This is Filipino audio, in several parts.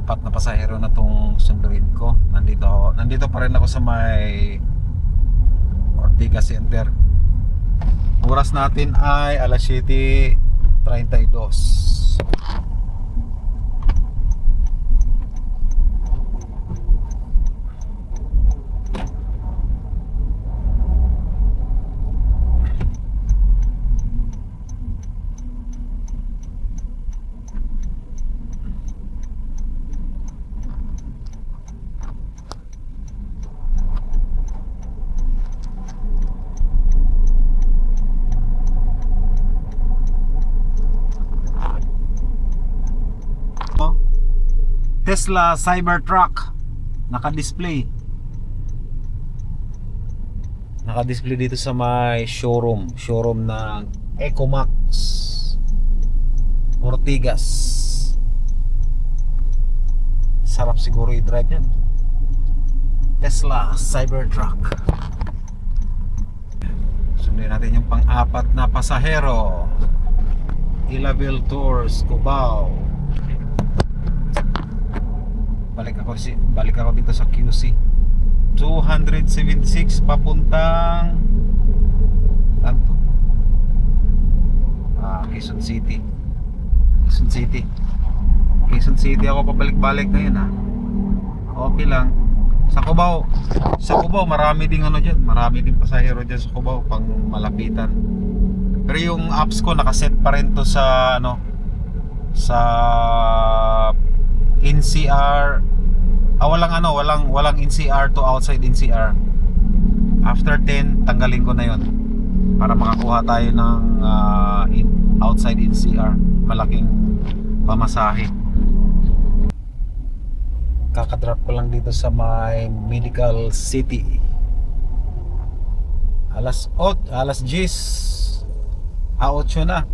pang-apat na pasahero na tong sunduin ko. Nandito pa rin ako sa may Ortigas Center. Oras natin ay alas 7:32. Tesla Cybertruck naka-display dito sa may showroom ng Ecomax Ortigas. Sarap siguro i-drive yan. Tesla Cybertruck. Sundin natin yung pang-apat na pasahero. Ilabel Tours, Cubao. Balik ako dito sa QC. 276 papuntang tanto. Quezon City. Quezon City ako pabalik-balik ngayon ha. Okay lang. Sa Cubao marami ding diyan. Marami ding pasahero diyan sa Cubao pang malapitan. Pero yung apps ko nakaset pa rin to sa sa NCR. Walang NCR to outside NCR. After 10 tanggalin ko na yon para makakuha tayo ng outside NCR. Malaking pamasahe. Kakadrop ko lang dito sa my Medical City. Alas 10 na.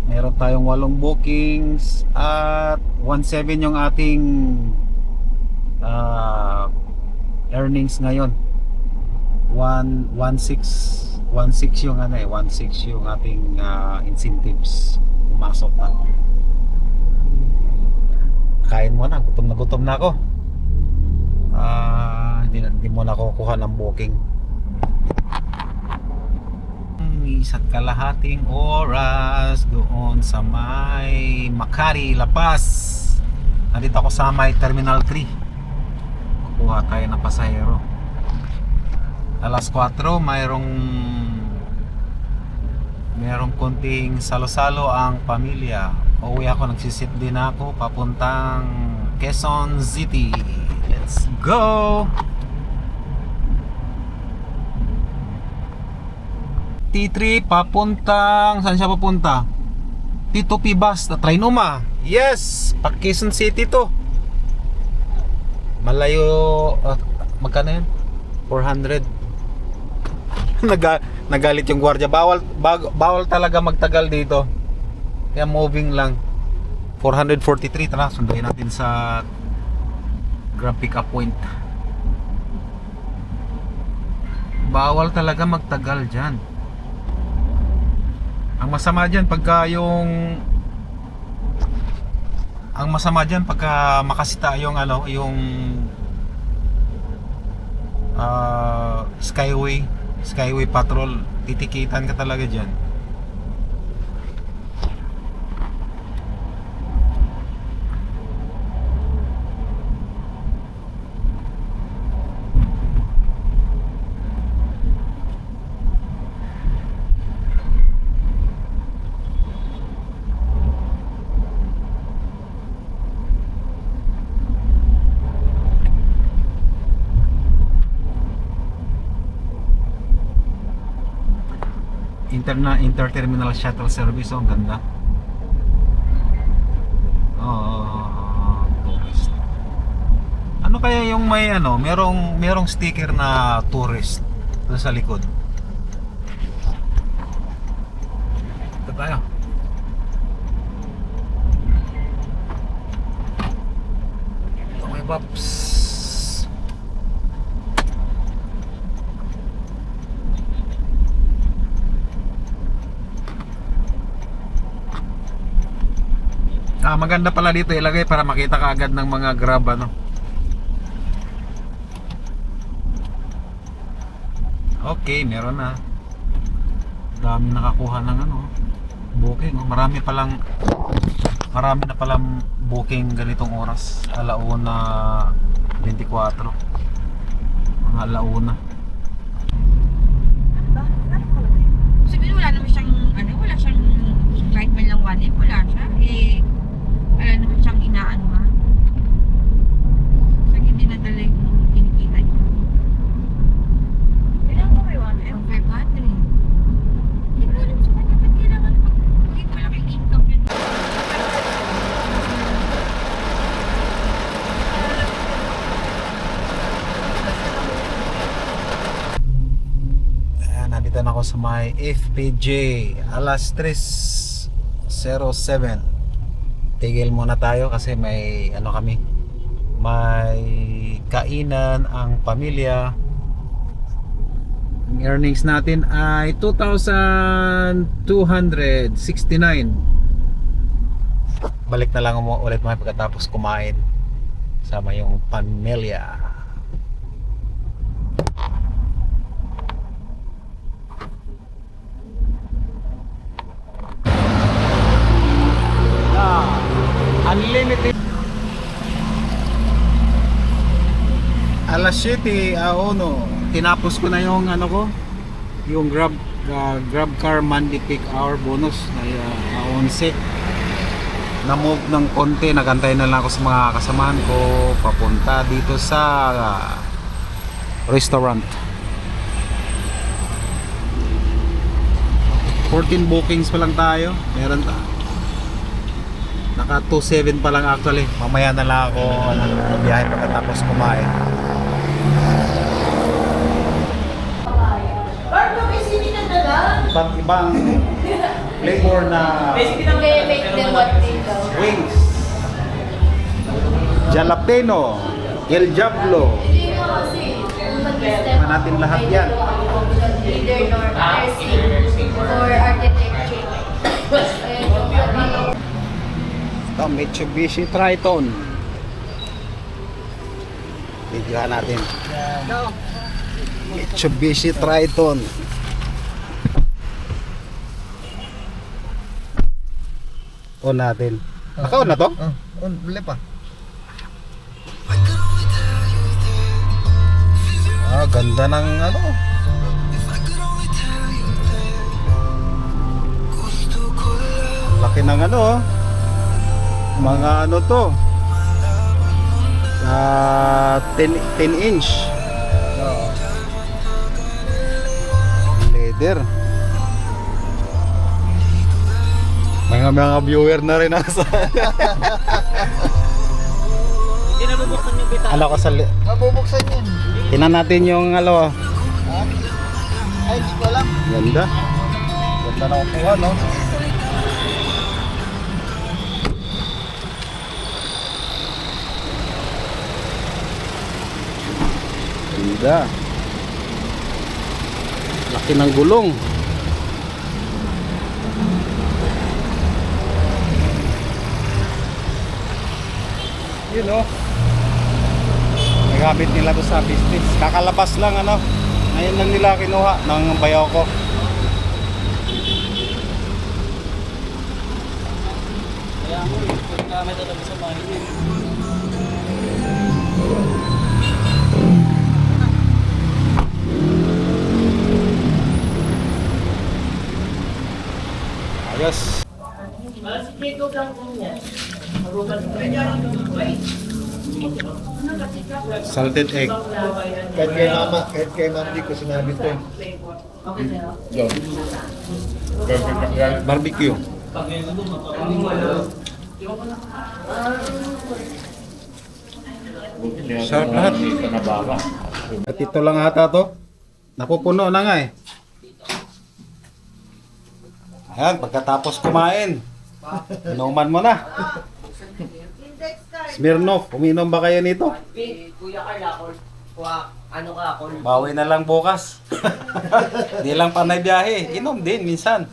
Meron tayong 8 bookings at 1.7 yung ating earnings ngayon. 1.6 yung 1.6 yung ating incentives. Pumasok na. Kain mo na, gutom na ako. Hindi mo na ako kuha ng booking. Isa't kalahating oras doon sa may Makati, La Paz. Nandito ako sa may Terminal 3. Kukuha tayo ng pasahero. Alas 4 mayroong konting salo-salo ang pamilya. Uuwi ako, nagsisit din ako papuntang Quezon City. Let's go! T3 papuntang, saan siya papunta? T2P bus na Trinoma. Yes, pa Quezon City to. Malayo. Magkano yun? 400. Nagalit yung gwardiya. Bawal talaga magtagal dito. Kaya moving lang. 443. Tara, sunduin natin sa Grab pick up point. Bawal talaga magtagal dyan. Ang masama dyan pagka makasita yung Skyway Patrol, titikitan ka talaga dyan. Interterminal shuttle service, ang ganda. Tourist. Ano kaya yung may merong sticker na tourist doon sa likod? Ito tayo. Ito may Pops. Maganda pala dito ilagay para makita ka agad ng mga grab ano. Okay, meron na. Dami nakakuha ng ano, booking. Marami na palang booking ganitong oras. 1:24. Mga 1:00. Sabihin wala naman siyang, wala siyang kahit man lang 1 wala siya. Wala naman siyang inaano ha. Kasi hindi nadala yung kinikita niya. Kailangan mo kayo 1 500. Hindi ko alam sa kanya ba't kailangan magiging malaking income yun. Nandito na ako sa may FPJ 3:07. Tigil muna tayo kasi may kami, may kainan ang pamilya. Ang earnings natin ay 2,269. Balik na lang ulit mga pagkatapos kumain sama yung pamilya. Unlimited. Alas 7, tinapos ko na yung yung Grab car monthly peak hour bonus na 11. Na-move ng konti, nagantay na lang ako sa mga kasamahan ko papunta dito sa restaurant. 14 bookings pa lang tayo. Naka 2.7 pa lang actually. Mamaya na lang ako biyahe pagkatapos kumain. Ibang flavor na wings, jalapeno, El Diablo. Natin lahat yan. Either nursing or architecture. Ito, Mitsubishi Triton. Videohan natin. Mitsubishi Triton. On natin. Naka-on na to? On, buli pa. Ganda ng laki ng mga to 10 inch leather. Mga viewer na rin nasa. Hindi na bubuksan yung bita. Ko sa Mabubuksan yan. tinan natin yung Ay, hindi ko alam. ganda na kukuha ganda, laki ng gulong. Yun nagamit nila to sa business. Kakalabas lang ngayon lang nila kinuha ng bayaw ko. May tatabi sa bahay. Ayos. Salted egg. Kahit kay mama, di ko sinabi to. Barbecue. Sarap lahat. At ito lang ata to. Napupuno na nga Ayan, pagkatapos kumain, inuman mo na. Smirnoff, uminom ba kayo nito? Kuya Carla, ako? Bawi na lang bukas. Di lang panay biyahe, inom din minsan.